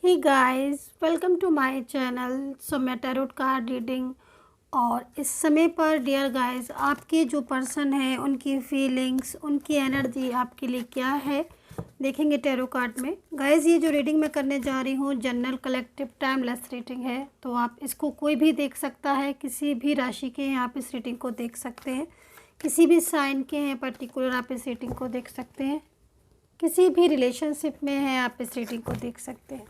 Hey guys, welcome to my channel. So मैं tarot card reading और इस समय पर डियर गाइस आपके जो पर्सन है उनकी फीलिंग्स, उनकी एनर्जी आपके लिए क्या है देखेंगे टैरो कार्ड में। गाइस ये जो रीडिंग मैं करने जा रही हूँ जनरल कलेक्टिव टाइमलेस रीडिंग है, तो आप इसको कोई भी देख सकता है। किसी भी राशि के हैं आप इस रीडिंग को देख सकते हैं, किसी भी साइन के हैं पर्टिकुलर आप इस रीडिंग को देख सकते हैं, किसी भी रिलेशनशिप में हैं आप इस रीडिंग को देख सकते हैं।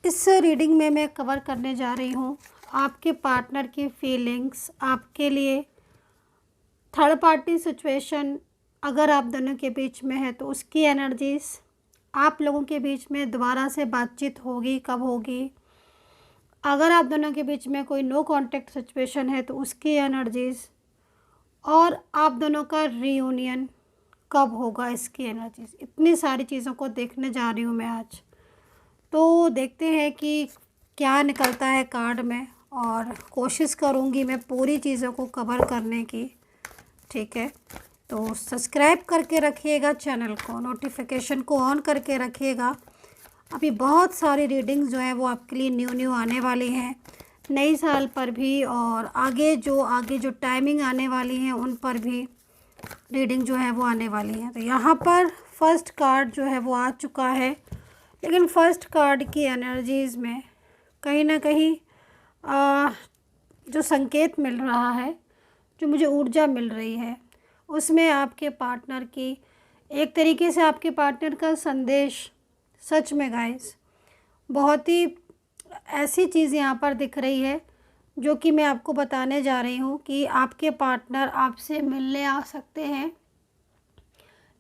इस रीडिंग में मैं कवर करने जा रही हूँ आपके पार्टनर की फीलिंग्स, आपके लिए थर्ड पार्टी सिचुएशन अगर आप दोनों के बीच में है तो उसकी एनर्जीज, आप लोगों के बीच में दोबारा से बातचीत होगी कब होगी, अगर आप दोनों के बीच में कोई नो कांटेक्ट सिचुएशन है तो उसकी एनर्जीज, और आप दोनों का रीयूनियन कब होगा इसकी एनर्जीज। इतनी सारी चीज़ों को देखने जा रही हूँ मैं आज। तो देखते हैं कि क्या निकलता है कार्ड में, और कोशिश करूँगी मैं पूरी चीज़ों को कवर करने की। ठीक है, तो सब्सक्राइब करके रखिएगा चैनल को, नोटिफिकेशन को ऑन करके रखिएगा। अभी बहुत सारी रीडिंग्स जो है वो आपके लिए न्यू आने वाली हैं नई साल पर भी, और आगे जो टाइमिंग आने वाली हैं उन पर भी रीडिंग जो है वो आने वाली है। तो यहाँ पर फर्स्ट कार्ड जो है वो आ चुका है, लेकिन फर्स्ट कार्ड की एनर्जीज़ में कहीं ना कहीं जो संकेत मिल रहा है, जो मुझे ऊर्जा मिल रही है, उसमें आपके पार्टनर की एक तरीके से आपके पार्टनर का संदेश, सच में गाइस बहुत ही ऐसी चीज़ यहाँ पर दिख रही है जो कि मैं आपको बताने जा रही हूँ कि आपके पार्टनर आपसे मिलने आ सकते हैं,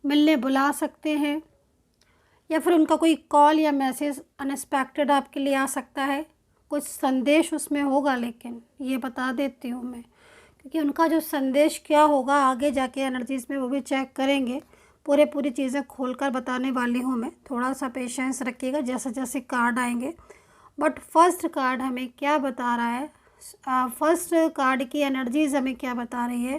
मिलने बुला सकते हैं, या फिर उनका कोई कॉल या मैसेज अनएक्सपेक्टेड आपके लिए आ सकता है। कुछ संदेश उसमें होगा, लेकिन ये बता देती हूँ मैं, क्योंकि उनका जो संदेश क्या होगा आगे जाके एनर्जीज़ में वो भी चेक करेंगे। पूरी चीज़ें खोलकर बताने वाली हूँ मैं, थोड़ा सा पेशेंस रखिएगा जैसे जैसे कार्ड आएंगे। बट फर्स्ट कार्ड हमें क्या बता रहा है, फर्स्ट कार्ड की एनर्जीज़ हमें क्या बता रही है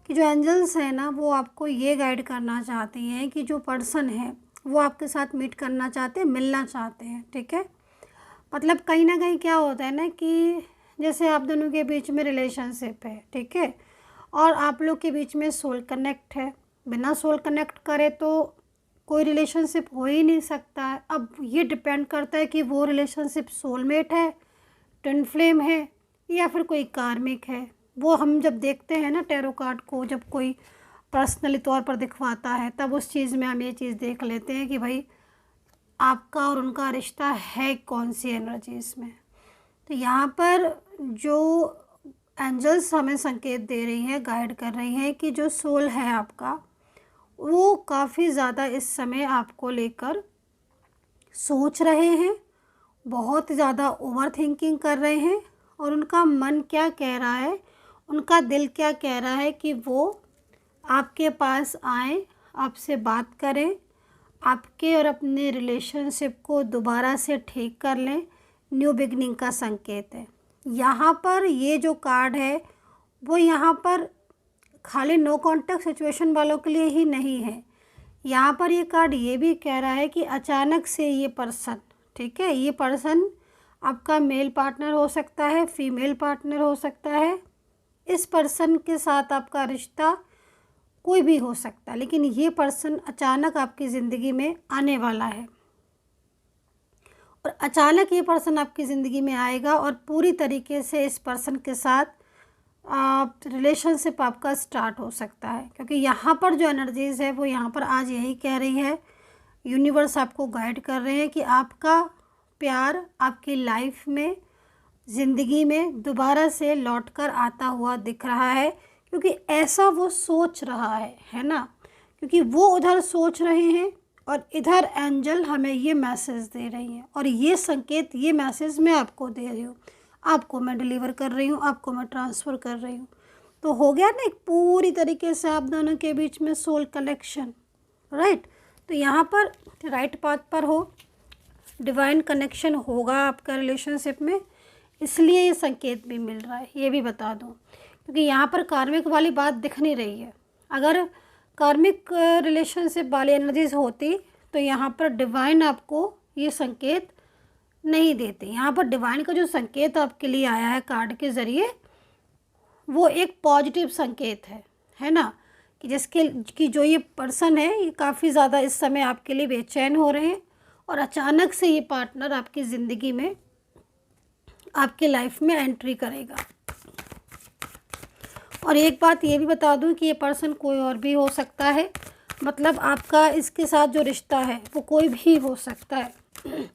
कि जो एंजल्स हैं ना वो आपको ये गाइड करना चाहती हैं कि जो पर्सन है वो आपके साथ मीट करना चाहते हैं, मिलना चाहते हैं। ठीक है, मतलब कहीं ना कहीं क्या होता है ना कि जैसे आप दोनों के बीच में रिलेशनशिप है, ठीक है, और आप लोग के बीच में सोल कनेक्ट है। बिना सोल कनेक्ट करे तो कोई रिलेशनशिप हो ही नहीं सकता है। अब ये डिपेंड करता है कि वो रिलेशनशिप सोलमेट है, ट्विन फ्लेम है, या फिर कोई कार्मिक है। वो हम जब देखते हैं ना टैरो कार्ड को, जब कोई पर्सनली तौर पर दिखवाता है तब उस चीज़ में हम ये चीज़ देख लेते हैं कि भाई आपका और उनका रिश्ता है कौन सी एनर्जीज़ में। तो यहाँ पर जो एंजल्स हमें संकेत दे रही हैं, गाइड कर रही हैं कि जो सोल है आपका वो काफ़ी ज़्यादा इस समय आपको लेकर सोच रहे हैं, बहुत ज़्यादा ओवर थिंकिंग कर रहे हैं, और उनका मन क्या कह रहा है, उनका दिल क्या कह रहा है कि वो आपके पास आएँ, आपसे बात करें, आपके और अपने रिलेशनशिप को दोबारा से ठीक कर लें। न्यू बिगनिंग का संकेत है यहाँ पर। ये जो कार्ड है वो यहाँ पर खाली नो कॉन्टेक्ट सिचुएशन वालों के लिए ही नहीं है। यहाँ पर ये कार्ड ये भी कह रहा है कि अचानक से ये पर्सन, ठीक है, ये पर्सन आपका मेल पार्टनर हो सकता है, फीमेल पार्टनर हो सकता है। इस पर्सन के साथ आपका रिश्ता कोई भी हो सकता है, लेकिन ये पर्सन अचानक आपकी ज़िंदगी में आने वाला है, और अचानक ये पर्सन आपकी ज़िंदगी में आएगा और पूरी तरीके से इस पर्सन के साथ आप रिलेशनशिप आपका स्टार्ट हो सकता है। क्योंकि यहाँ पर जो एनर्जीज़ है वो यहाँ पर आज यही कह रही है, यूनिवर्स आपको गाइड कर रहे हैं कि आपका प्यार आपकी लाइफ में, ज़िंदगी में दोबारा से लौटकर आता हुआ दिख रहा है। क्योंकि ऐसा वो सोच रहा है ना, क्योंकि वो उधर सोच रहे हैं और इधर एंजल हमें ये मैसेज दे रही हैं, और ये संकेत, ये मैसेज मैं आपको दे रही हूँ, आपको मैं डिलीवर कर रही हूँ, आपको मैं ट्रांसफ़र कर रही हूँ। तो हो गया ना एक पूरी तरीके से आप दोनों के बीच में सोल कलेक्शन, राइट। तो यहाँ पर राइट पाथ पर हो, डिवाइन कनेक्शन होगा आपका रिलेशनशिप में, इसलिए ये संकेत भी मिल रहा है, ये भी बता दूँ। क्योंकि यहाँ पर कार्मिक वाली बात दिख नहीं रही है। अगर कार्मिक रिलेशनशिप वाली एनर्जीज होती तो यहाँ पर डिवाइन आपको ये संकेत नहीं देते। यहाँ पर डिवाइन का जो संकेत आपके लिए आया है कार्ड के ज़रिए, वो एक पॉजिटिव संकेत है ना, कि जिसके कि जो ये पर्सन है ये काफ़ी ज़्यादा इस समय आपके लिए बेचैन हो रहे हैं, और अचानक से ये पार्टनर आपकी ज़िंदगी में, आपके लाइफ में एंट्री करेगा। और एक बात ये भी बता दूं कि ये पर्सन कोई और भी हो सकता है, मतलब आपका इसके साथ जो रिश्ता है वो कोई भी हो सकता है।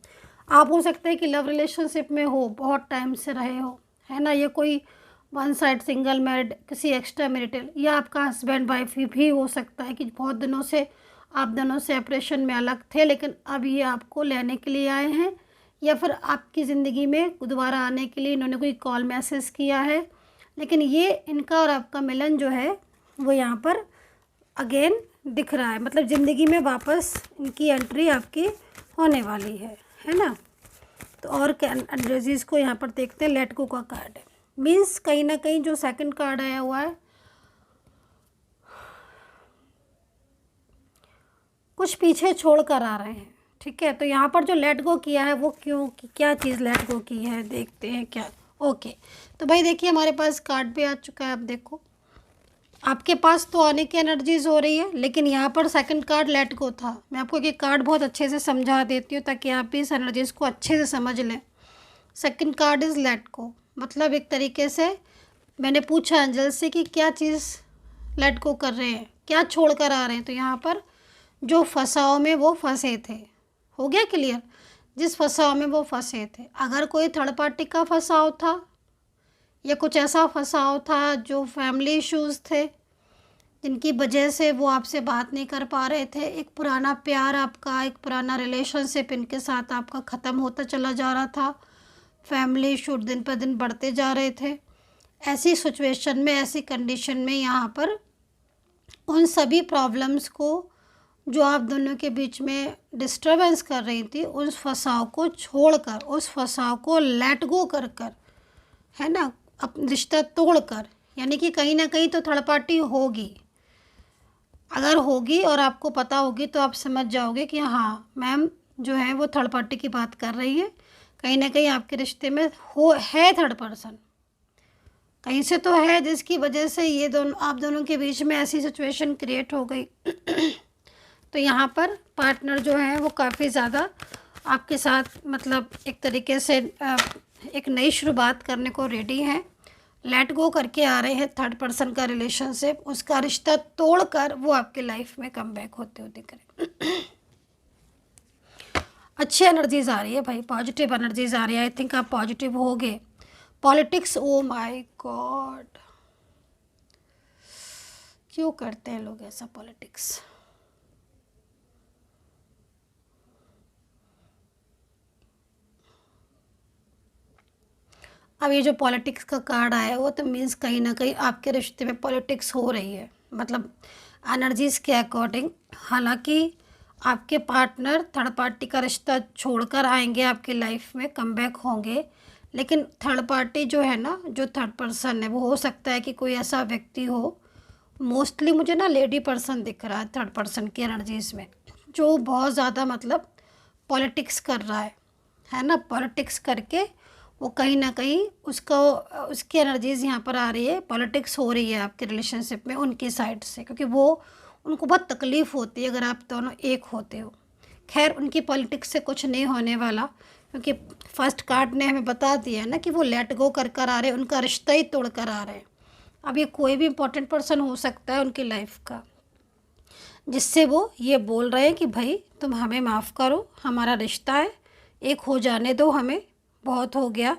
आप हो सकता है कि लव रिलेशनशिप में हो, बहुत टाइम से रहे हो, है ना, ये कोई वन साइड सिंगल मैरिड, किसी एक्स्ट्रा मैरिटल, या आपका हस्बैंड वाइफ भी हो सकता है कि बहुत दिनों से आप दोनों सेपरेशन में अलग थे, लेकिन अब ये आपको लेने के लिए आए हैं, या फिर आपकी ज़िंदगी में दोबारा आने के लिए इन्होंने कोई कॉल मैसेज किया है। लेकिन ये इनका और आपका मिलन जो है वो यहाँ पर अगेन दिख रहा है, मतलब ज़िंदगी में वापस इनकी एंट्री आपकी होने वाली है ना। तो और क्या एनर्जीज़ को यहाँ पर देखते हैं। लेट गो का कार्ड है, मीन्स कहीं ना कहीं जो सेकंड कार्ड आया हुआ है, कुछ पीछे छोड़ कर आ रहे हैं, ठीक है। तो यहाँ पर जो लेट गो किया है वो क्यों, क्या चीज़ लेट गो की है, देखते हैं क्या। ओके, तो भाई देखिए हमारे पास कार्ड भी आ चुका है। अब देखो आपके पास तो आने की एनर्जीज हो रही है, लेकिन यहाँ पर सेकंड कार्ड लेट गो था। मैं आपको एक कार्ड बहुत अच्छे से समझा देती हूँ ताकि आप भी इस एनर्जीज को अच्छे से समझ लें। Second card is let go, मतलब एक तरीके से मैंने पूछा एंजल से कि क्या चीज़ लेट गो कर रहे हैं, क्या छोड़ कर आ रहे हैं। तो यहाँ पर जो फंसाव में वो फंसे थे, हो गया क्लियर, जिस फंसाव में वो फंसे थे, अगर कोई थर्ड पार्टी का फंसाव था या कुछ ऐसा फंसाव था जो फैमिली इश्यूज़ थे जिनकी वजह से वो आपसे बात नहीं कर पा रहे थे, एक पुराना प्यार आपका, एक पुराना रिलेशनशिप इनके साथ आपका ख़त्म होता चला जा रहा था, फैमिली इशू दिन पर दिन बढ़ते जा रहे थे, ऐसी सिचुएशन में, ऐसी कंडीशन में यहाँ पर उन सभी प्रॉब्लम्स को जो आप दोनों के बीच में डिस्टर्बेंस कर रही थी, उस फंसाव को छोड़कर, उस फंसाव को लेट गो कर कर, है ना, अपना रिश्ता तोड़कर, यानी कि कहीं ना कहीं तो थर्ड पार्टी होगी। अगर होगी और आपको पता होगी तो आप समझ जाओगे कि हाँ मैम जो है वो थर्ड पार्टी की बात कर रही है, कहीं ना कहीं आपके रिश्ते में है थर्ड पर्सन, कहीं से तो है, जिसकी वजह से ये दोनों, आप दोनों के बीच में ऐसी सिचुएशन क्रिएट हो गई। तो यहाँ पर पार्टनर जो है वो काफ़ी ज़्यादा आपके साथ, मतलब एक तरीके से एक नई शुरुआत करने को रेडी हैं, लेट गो करके आ रहे हैं थर्ड पर्सन का रिलेशनशिप, उसका रिश्ता तोड़कर वो आपके लाइफ में कम बैक होते हुए दिख रहे। अच्छी एनर्जीज आ रही है भाई, पॉजिटिव एनर्जीज आ रही है। आई थिंक आप पॉजिटिव होगे। पॉलिटिक्स, ओ माय गॉड, क्यों करते हैं लोग ऐसा पॉलिटिक्स। अब ये जो पॉलिटिक्स का कार्ड आया वो तो मीन्स कहीं ना कहीं आपके रिश्ते में पॉलिटिक्स हो रही है, मतलब एनर्जीज़ के अकॉर्डिंग। हालांकि आपके पार्टनर थर्ड पार्टी का रिश्ता छोड़कर आएंगे आपकी लाइफ में, कम बैक होंगे, लेकिन थर्ड पार्टी जो है ना, जो थर्ड पर्सन है, वो हो सकता है कि कोई ऐसा व्यक्ति हो, मोस्टली मुझे ना लेडी पर्सन दिख रहा है थर्ड पर्सन की एनर्जीज़ में, जो बहुत ज़्यादा मतलब पॉलिटिक्स कर रहा है ना, पॉलिटिक्स करके वो कहीं ना कहीं उसको, उसकी एनर्जीज़ यहाँ पर आ रही है, पॉलिटिक्स हो रही है आपके रिलेशनशिप में उनकी साइड से, क्योंकि वो उनको बहुत तकलीफ़ होती है अगर आप दोनों एक होते हो। खैर उनकी पॉलिटिक्स से कुछ नहीं होने वाला, क्योंकि फर्स्ट कार्ड ने हमें बता दिया ना कि वो लेट गो कर कर आ रहे हैं, उनका रिश्ता ही तोड़ कर आ रहे हैं। अब ये कोई भी इम्पोर्टेंट पर्सन हो सकता है उनकी लाइफ का, जिससे वो ये बोल रहे हैं कि भाई तुम हमें माफ़ करो, हमारा रिश्ता है, एक हो जाने दो, हमें बहुत हो गया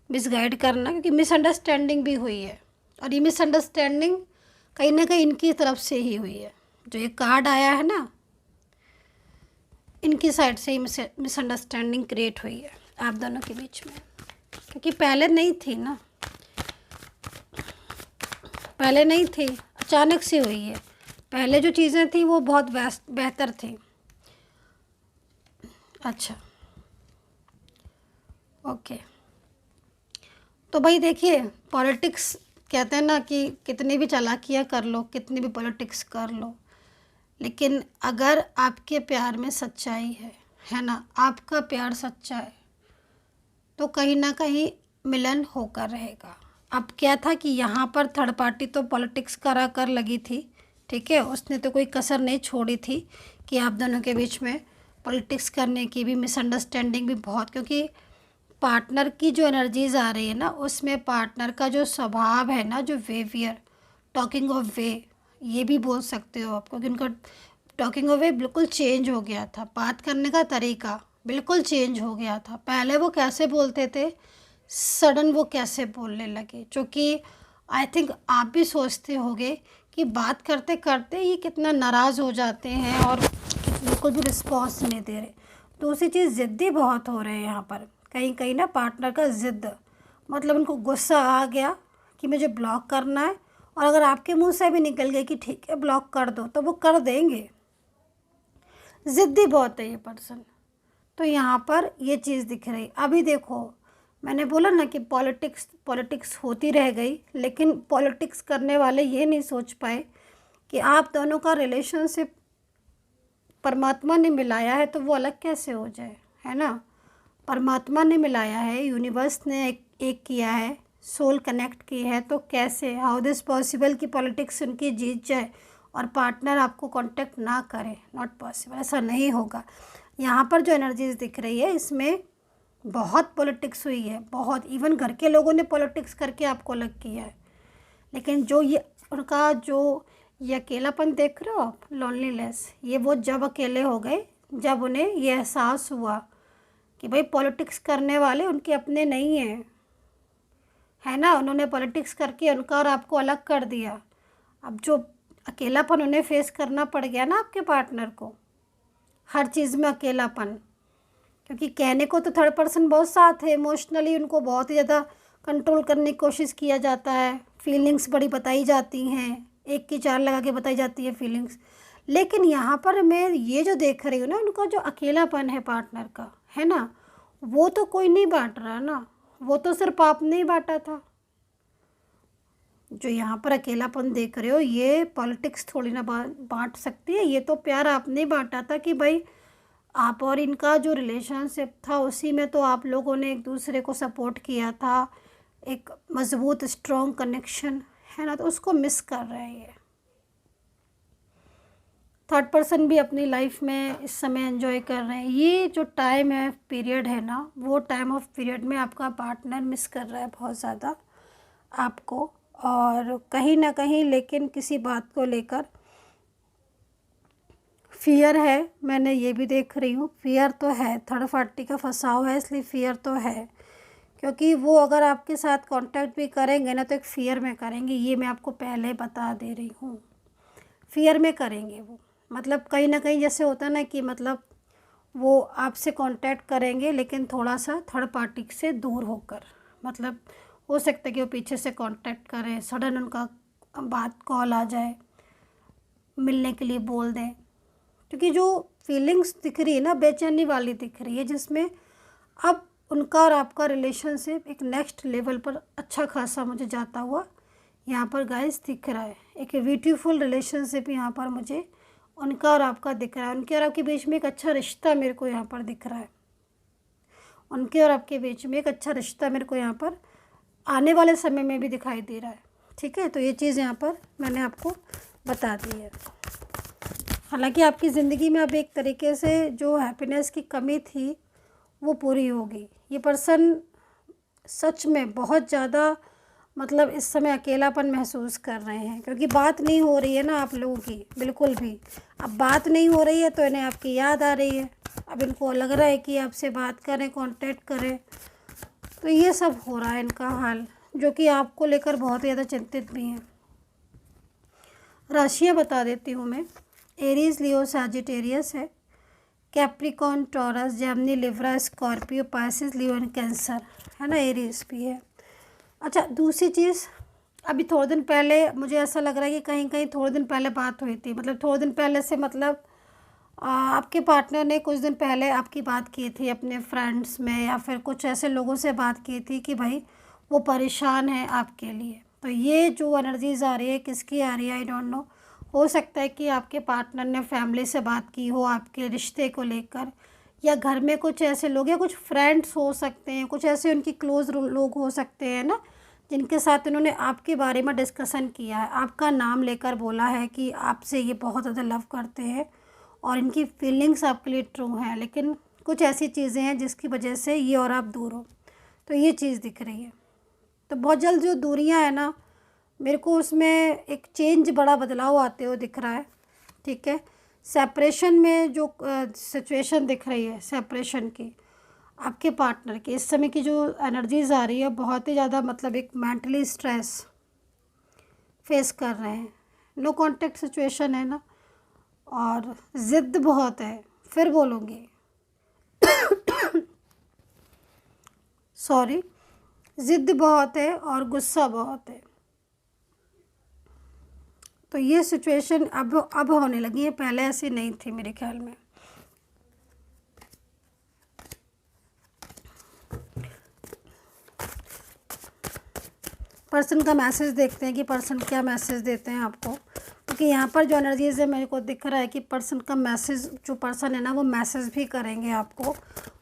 मिसगाइड करना, क्योंकि मिसअंडरस्टैंडिंग भी हुई है, और ये मिसअंडरस्टैंडिंग कहीं ना कहीं इनकी तरफ से ही हुई है। जो ये कार्ड आया है ना, इनकी साइड से ही मिसअंडरस्टैंडिंग क्रिएट हुई है आप दोनों के बीच में, क्योंकि पहले नहीं थी ना, पहले नहीं थी, अचानक से हुई है। पहले जो चीज़ें थी वो बहुत बेहतर थी। अच्छा ओके, तो भाई देखिए पॉलिटिक्स कहते हैं ना कि कितनी भी चालाकियाँ कर लो, कितनी भी पॉलिटिक्स कर लो, लेकिन अगर आपके प्यार में सच्चाई है ना, आपका प्यार सच्चा है, तो कहीं ना कहीं मिलन होकर रहेगा। अब क्या था कि यहाँ पर थर्ड पार्टी तो पॉलिटिक्स करा कर लगी थी, ठीक है, उसने तो कोई कसर नहीं छोड़ी थी कि आप दोनों के बीच में पॉलिटिक्स करने की भी, मिसअंडरस्टैंडिंग भी बहुत, क्योंकि पार्टनर की जो एनर्जीज आ रही है ना, उसमें पार्टनर का जो स्वभाव है ना, जो बिहेवियर, टॉकिंग ऑफ वे, ये भी बोल सकते हो आप, क्योंकि उनका टॉकिंग ऑफ वे बिल्कुल चेंज हो गया था, बात करने का तरीका बिल्कुल चेंज हो गया था। पहले वो कैसे बोलते थे, सडन वो कैसे बोलने लगे, जो कि आई थिंक आप भी सोचते होगे कि बात करते करते ये कितना नाराज़ हो जाते हैं और बिल्कुल भी रिस्पॉन्स नहीं दे रहे। दूसरी चीज़, ज़िद्दी बहुत हो रहे हैं यहाँ पर, कहीं कहीं ना पार्टनर का ज़िद्द, मतलब उनको गुस्सा आ गया कि मुझे ब्लॉक करना है, और अगर आपके मुंह से भी निकल गया कि ठीक है ब्लॉक कर दो, तो वो कर देंगे। ज़िद्दी बहुत है ये पर्सन। तो यहाँ पर ये चीज़ दिख रही। अभी देखो, मैंने बोला ना कि पॉलिटिक्स होती रह गई, लेकिन पॉलिटिक्स करने वाले ये नहीं सोच पाए कि आप दोनों का रिलेशनशिप परमात्मा ने मिलाया है तो वो अलग कैसे हो जाए, है ना। परमात्मा ने मिलाया है, यूनिवर्स ने एक किया है, सोल कनेक्ट की है, तो कैसे, हाउ दिस पॉसिबल कि पॉलिटिक्स उनकी जीत जाए और पार्टनर आपको कांटेक्ट ना करे। नॉट पॉसिबल, ऐसा नहीं होगा। यहाँ पर जो एनर्जीज दिख रही है, इसमें बहुत पॉलिटिक्स हुई है, बहुत, इवन घर के लोगों ने पॉलिटिक्स करके आपको अलग किया है। लेकिन जो ये उनका जो ये अकेलापन देख रहे हो आप, लोनलीनेस, ये वो जब अकेले हो गए, जब उन्हें ये एहसास हुआ कि भाई पॉलिटिक्स करने वाले उनके अपने नहीं हैं, है ना। उन्होंने पॉलिटिक्स करके उनका और आपको अलग कर दिया। अब जो अकेलापन उन्हें फेस करना पड़ गया ना आपके पार्टनर को, हर चीज़ में अकेलापन, क्योंकि कहने को तो थर्ड पर्सन बहुत साथ है, इमोशनली उनको बहुत ही ज़्यादा कंट्रोल करने की कोशिश किया जाता है, फीलिंग्स बड़ी बताई जाती हैं, एक की चार लगा के बताई जाती है फीलिंग्स। लेकिन यहाँ पर मैं ये जो देख रही हूँ ना, उनका जो अकेलापन है पार्टनर का, है ना, वो तो कोई नहीं बांट रहा ना, वो तो सिर्फ आपने ही बांटा था। जो यहाँ पर अकेलापन देख रहे हो, ये पॉलिटिक्स थोड़ी ना बांट सकती है, ये तो प्यार आपने ही बांटा था कि भाई आप और इनका जो रिलेशनशिप था, उसी में तो आप लोगों ने एक दूसरे को सपोर्ट किया था, एक मज़बूत स्ट्रॉन्ग कनेक्शन, है ना, तो उसको मिस कर रहे हैं ये। थर्ड पर्सन भी अपनी लाइफ में इस समय एंजॉय कर रहे हैं। ये जो टाइम है, पीरियड है ना, वो टाइम ऑफ पीरियड में आपका पार्टनर मिस कर रहा है बहुत ज़्यादा आपको, और कहीं ना कहीं लेकिन किसी बात को लेकर फियर है। मैंने ये भी देख रही हूँ, फियर तो है, थर्ड पार्टी का फंसाव है, इसलिए फियर तो है, क्योंकि वो अगर आपके साथ कांटेक्ट भी करेंगे ना, तो एक फियर में करेंगे, ये मैं आपको पहले बता दे रही हूँ। फियर में करेंगे वो, मतलब कहीं ना कहीं जैसे होता है ना कि मतलब वो आपसे कांटेक्ट करेंगे लेकिन थोड़ा सा थर्ड पार्टी से दूर होकर, मतलब हो सकता है कि वो पीछे से कांटेक्ट करें, सडन उनका बात कॉल आ जाए, मिलने के लिए बोल दें, क्योंकि जो फीलिंग्स दिख रही है ना, बेचैनी वाली दिख रही है, जिसमें अब उनका और आपका रिलेशनशिप एक नेक्स्ट लेवल पर अच्छा खासा मुझे जाता हुआ यहाँ पर गाइस दिख रहा है। एक ब्यूटीफुल रिलेशनशिप यहाँ पर मुझे उनका और आपका दिख रहा है। उनके और आपके बीच में एक अच्छा रिश्ता मेरे को यहाँ पर दिख रहा है। उनके और आपके बीच में एक अच्छा रिश्ता मेरे को यहाँ पर आने वाले समय में भी दिखाई दे रहा है। ठीक है, तो ये चीज़ यहाँ पर मैंने आपको बता दी है। हालांकि आपकी ज़िंदगी में अब एक तरीके से जो हैप्पीनेस की कमी थी वो पूरी होगी। ये पर्सन सच में बहुत ज़्यादा मतलब इस समय अकेलापन महसूस कर रहे हैं, क्योंकि बात नहीं हो रही है ना आप लोगों की बिल्कुल भी। अब बात नहीं हो रही है तो इन्हें आपकी याद आ रही है, अब इनको लग रहा है कि आपसे बात करें, कांटेक्ट करें, तो ये सब हो रहा है इनका हाल, जो कि आपको लेकर बहुत ज़्यादा चिंतित भी हैं। राशियाँ बता देती हूँ मैं। एरीज, लियो, सैजिटेरियस है, Capricorn, taurus, Gemini, Libra, Scorpio, Pisces, Leo and cancer, है ना, एरीज भी है। अच्छा, दूसरी चीज़, अभी थोड़े दिन पहले मुझे ऐसा लग रहा है कि कहीं कहीं थोड़े दिन पहले बात हुई थी, मतलब थोड़े दिन पहले से मतलब आपके पार्टनर ने कुछ दिन पहले आपकी बात की थी अपने फ्रेंड्स में, या फिर कुछ ऐसे लोगों से बात की थी कि भाई वो परेशान है आपके लिए। तो ये जो एनर्जीज आ रही है, किसकी आ रही है आई डोंट नो। हो सकता है कि आपके पार्टनर ने फैमिली से बात की हो आपके रिश्ते को लेकर, या घर में कुछ ऐसे लोग या कुछ फ्रेंड्स हो सकते हैं, कुछ ऐसे उनकी क्लोज लोग हो सकते हैं ना, जिनके साथ उन्होंने आपके बारे में डिस्कशन किया है, आपका नाम लेकर बोला है कि आपसे ये बहुत ज़्यादा लव करते हैं और इनकी फीलिंग्स आपके लिए ट्रू हैं, लेकिन कुछ ऐसी चीज़ें हैं जिसकी वजह से ये और आप दूर हो। तो ये चीज़ दिख रही है। तो बहुत जल्द जो दूरियां हैं ना, मेरे को उसमें एक चेंज, बड़ा बदलाव आते हुए दिख रहा है। ठीक है, सेपरेशन में जो सिचुएशन दिख रही है, सेपरेशन की, आपके पार्टनर की इस समय की जो एनर्जीज आ रही है बहुत ही ज़्यादा, मतलब एक मेंटली स्ट्रेस फेस कर रहे हैं। नो कांटेक्ट सिचुएशन है ना, और ज़िद बहुत है, फिर बोलूँगी सॉरी, ज़िद बहुत है और गुस्सा बहुत है। तो ये सिचुएशन अब होने लगी है, पहले ऐसी नहीं थी मेरे ख्याल में। पर्सन का मैसेज देखते हैं कि पर्सन क्या मैसेज देते हैं आपको, क्योंकि यहाँ पर जो एनर्जीज है मेरे को दिख रहा है कि पर्सन का मैसेज, जो पर्सन है ना वो मैसेज भी करेंगे आपको,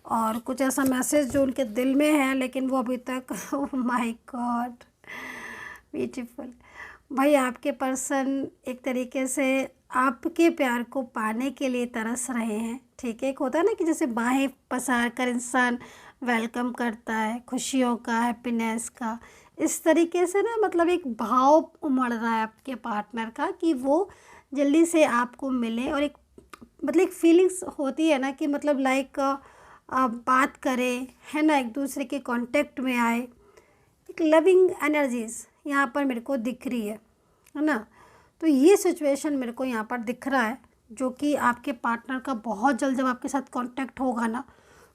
और कुछ ऐसा मैसेज जो उनके दिल में है लेकिन वो अभी तक ओह माय गॉड, ब्यूटीफुल। भाई आपके पर्सन एक तरीके से आपके प्यार को पाने के लिए तरस रहे हैं। ठीक है, एक होता है ना कि जैसे बाहें पसार कर इंसान वेलकम करता है खुशियों का, हैप्पीनेस का, इस तरीके से ना, मतलब एक भाव उमड़ रहा है आपके पार्टनर का कि वो जल्दी से आपको मिले, और एक मतलब एक फीलिंग्स होती है ना कि मतलब लाइक बात करें, है ना, एक दूसरे के कांटेक्ट में आए, एक लविंग एनर्जीज यहाँ पर मेरे को दिख रही है ना। तो ये सिचुएशन मेरे को यहाँ पर दिख रहा है, जो कि आपके पार्टनर का बहुत जल्द जब आपके साथ कांटेक्ट होगा ना,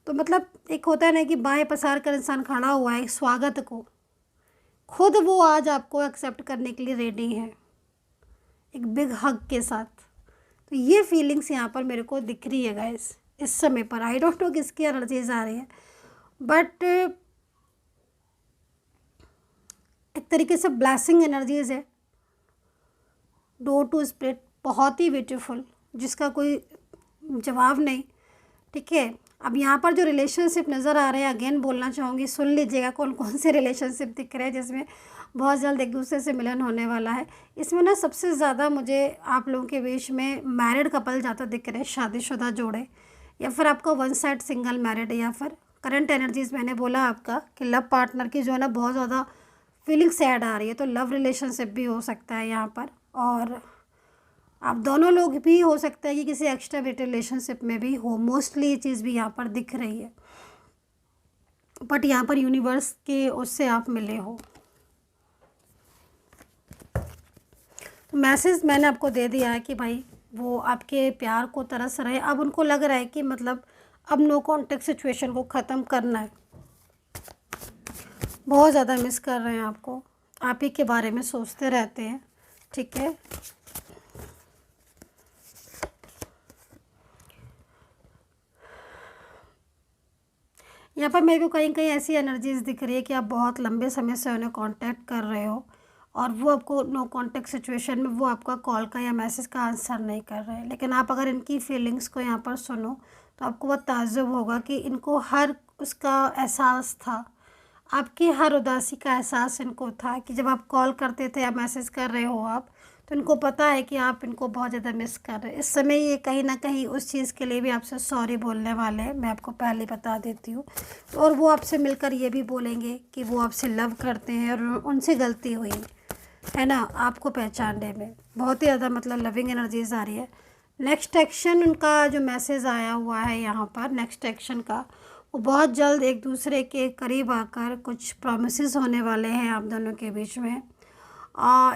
तो मतलब एक होता है ना कि बाहें पसार कर इंसान खड़ा हुआ है स्वागत को, खुद वो आज आपको एक्सेप्ट करने के लिए रेडी है एक बिग हग के साथ। तो ये फीलिंग्स यहाँ पर मेरे को दिख रही है गाइस इस समय पर। आई डोंट नो किसकी एनर्जीज आ रही है, बट एक तरीके से ब्लेसिंग एनर्जीज है। डोर टू स्प्रिट बहुत ही ब्यूटीफुल, जिसका कोई जवाब नहीं। ठीक है, अब यहाँ पर जो रिलेशनशिप नज़र आ रहे हैं, अगेन बोलना चाहूँगी, सुन लीजिएगा कौन कौन से रिलेशनशिप दिख रहे हैं जिसमें बहुत जल्द एक दूसरे से मिलन होने वाला है। इसमें ना सबसे ज़्यादा मुझे आप लोगों के बीच में मैरिड कपल ज़्यादा दिख रहे हैं, शादीशुदा जोड़े, या फिर आपका वन साइड सिंगल मैरिड, या फिर करंट एनर्जीज मैंने बोला आपका कि लव पार्टनर की जो है ना बहुत ज़्यादा फीलिंग सैड आ रही है, तो लव रिलेशनशिप भी हो सकता है यहाँ पर। और आप दोनों लोग भी हो सकता है कि किसी एक्स्ट्रा रिलेशनशिप में भी हो, मोस्टली ये चीज़ भी यहाँ पर दिख रही है, बट यहाँ पर यूनिवर्स के उससे आप मिले हो। तो मैसेज मैंने आपको दे दिया है कि भाई वो आपके प्यार को तरस रहे, अब उनको लग रहा है कि मतलब अब नो कॉन्टेक्ट सिचुएशन को ख़त्म करना है, बहुत ज़्यादा मिस कर रहे हैं आपको, आप ही के बारे में सोचते रहते हैं। ठीक है, यहाँ पर मेरे को कहीं कहीं ऐसी एनर्जीज दिख रही है कि आप बहुत लंबे समय से उन्हें कांटेक्ट कर रहे हो, और वो आपको नो कांटेक्ट सिचुएशन में वो आपका कॉल का या मैसेज का आंसर नहीं कर रहे हैं। लेकिन आप अगर इनकी फीलिंग्स को यहाँ पर सुनो तो आपको बहुत ताज्जुब होगा कि इनको हर उसका एहसास था, आपकी हर उदासी का एहसास इनको था कि जब आप कॉल करते थे या मैसेज कर रहे हो आप, तो इनको पता है कि आप इनको बहुत ज़्यादा मिस कर रहे हैं। इस समय ये कहीं ना कहीं उस चीज़ के लिए भी आपसे सॉरी बोलने वाले हैं, मैं आपको पहले बता देती हूँ। और वो आपसे मिलकर ये भी बोलेंगे कि वो आपसे लव करते हैं और उनसे गलती हुई है ना आपको पहचानने में। बहुत ही ज़्यादा मतलब लविंग एनर्जीज आ रही है। नेक्स्ट एक्शन उनका जो मैसेज आया हुआ है यहाँ पर, नेक्स्ट एक्शन का, वो बहुत जल्द एक दूसरे के करीब आकर कुछ प्रॉमिसेस होने वाले हैं आप दोनों के बीच में।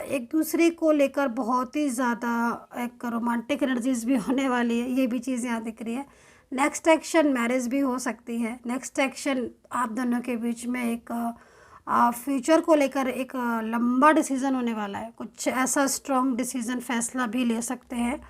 एक दूसरे को लेकर बहुत ही ज़्यादा एक रोमांटिक एनर्जीज भी होने वाली है, ये भी चीज़ यहाँ दिख रही है। नेक्स्ट एक्शन मैरिज भी हो सकती है। नेक्स्ट एक्शन आप दोनों के बीच में एक फ्यूचर को लेकर एक लंबा डिसीज़न होने वाला है, कुछ ऐसा स्ट्रॉन्ग डिसीज़न फैसला भी ले सकते हैं।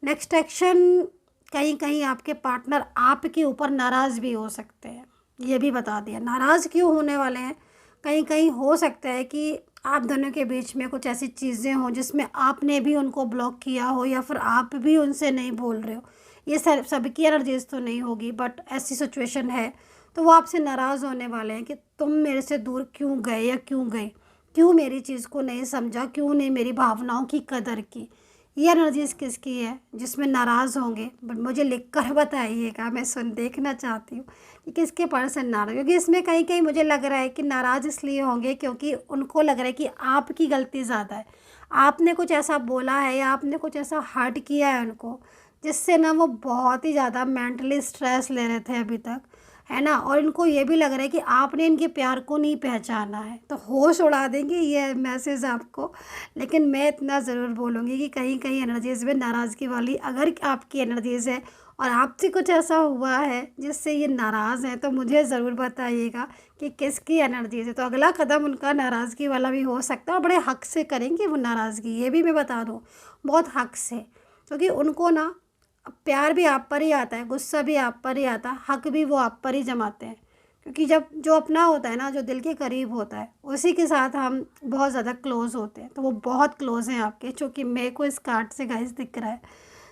नेक्स्ट एक्शन कहीं कहीं आपके पार्टनर आपके ऊपर नाराज़ भी हो सकते हैं, ये भी बता दिया। नाराज़ क्यों होने वाले हैं, कहीं कहीं हो सकता है कि आप दोनों के बीच में कुछ ऐसी चीज़ें हों जिसमें आपने भी उनको ब्लॉक किया हो, या फिर आप भी उनसे नहीं बोल रहे हो, ये सबकी एनर्जीज तो नहीं होगी, बट ऐसी सिचुएशन है तो वो आपसे नाराज़ होने वाले हैं कि तुम मेरे से दूर क्यों गए या क्यों गई, क्यों मेरी चीज़ को नहीं समझा, क्यों नहीं मेरी भावनाओं की कदर की। ये एनर्जीज किसकी है जिसमें नाराज़ होंगे, बट मुझे लिख कर बताइएगा, मैं देखना चाहती हूँ कि किसके पर्सन नाराज़, क्योंकि इसमें कहीं कहीं मुझे लग रहा है कि नाराज़ इसलिए होंगे क्योंकि उनको लग रहा है कि आपकी गलती ज़्यादा है, आपने कुछ ऐसा बोला है या आपने कुछ ऐसा हर्ट किया है उनको, जिससे ना वो बहुत ही ज़्यादा मेंटली स्ट्रेस ले रहे थे अभी तक, है ना। और इनको ये भी लग रहा है कि आपने इनके प्यार को नहीं पहचाना है, तो होश उड़ा देंगे ये मैसेज आपको। लेकिन मैं इतना ज़रूर बोलूँगी कि कहीं कहीं एनर्जीज़ में नाराज़गी वाली अगर आपकी एनर्जीज़ है और आपसे कुछ ऐसा हुआ है जिससे ये नाराज़ हैं, तो मुझे ज़रूर बताइएगा कि किसकी एनर्जीज़ है। तो अगला कदम उनका नाराज़गी वाला भी हो सकता है और बड़े हक़ से करेंगे वो नाराज़गी, ये भी मैं बता दूँ, बहुत हक़ से, क्योंकि उनको ना प्यार भी आप पर ही आता है, गुस्सा भी आप पर ही आता है, हक़ भी वो आप पर ही जमाते हैं। क्योंकि जब जो अपना होता है ना, जो दिल के करीब होता है, उसी के साथ हम बहुत ज़्यादा क्लोज़ होते हैं। तो वो बहुत क्लोज़ हैं आपके, जो कि मेरे को इस कार्ड से गाइस दिख रहा है।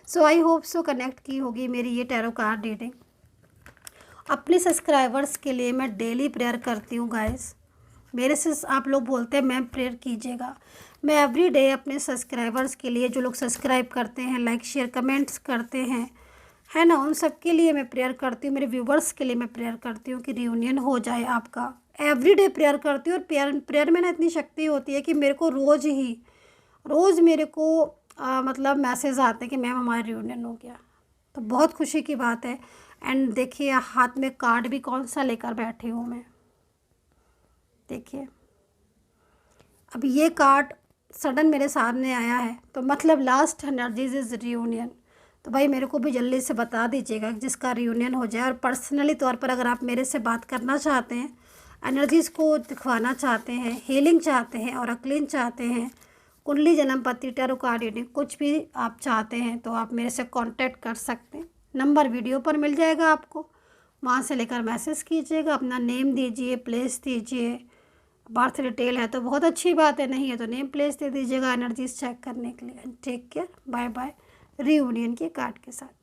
सो आई होप सो कनेक्ट की होगी मेरी ये टैरो कार्ड रीडिंग। अपने सब्सक्राइबर्स के लिए मैं डेली प्रेयर करती हूँ गाइस। मेरे से आप लोग बोलते हैं मैम प्रेयर कीजिएगा, मैं एवरी डे अपने सब्सक्राइबर्स के लिए, जो लोग सब्सक्राइब करते हैं, लाइक शेयर कमेंट्स करते हैं, है ना, उन सब के लिए मैं प्रेयर करती हूँ। मेरे व्यूवर्स के लिए मैं प्रेयर करती हूँ कि रियूनियन हो जाए आपका। एवरी डे प्रेयर करती हूँ। और प्रेयर में ना इतनी शक्ति होती है कि मेरे को रोज़ मेरे को मतलब मैसेज आते हैं कि मैम हमारा रियूनियन हो गया, तो बहुत खुशी की बात है। एंड देखिए हाथ में कार्ड भी कौन सा लेकर बैठी हूँ मैं, देखिए अब ये कार्ड सडन मेरे सामने आया है, तो मतलब लास्ट एनर्जीज इज़ रियूनियन। तो भाई मेरे को भी जल्दी से बता दीजिएगा जिसका रियूनियन हो जाए। और पर्सनली तौर पर अगर आप मेरे से बात करना चाहते हैं, एनर्जीज़ को दिखवाना चाहते हैं, हीलिंग चाहते हैं, और अक्लिन चाहते हैं, कुंडली जन्म पत्री टैरो कार्ड रीडिंग, कुछ भी आप चाहते हैं, तो आप मेरे से कांटेक्ट कर सकते हैं। नंबर वीडियो पर मिल जाएगा आपको, वहाँ से लेकर मैसेज कीजिएगा, अपना नेम दीजिए, प्लेस दीजिए, बर्थ डिटेल है तो बहुत अच्छी बात है, नहीं है तो नेम प्लेस दे दीजिएगा एनर्जीज चेक करने के लिए। Take care, bye bye, reunion के कार्ड के साथ।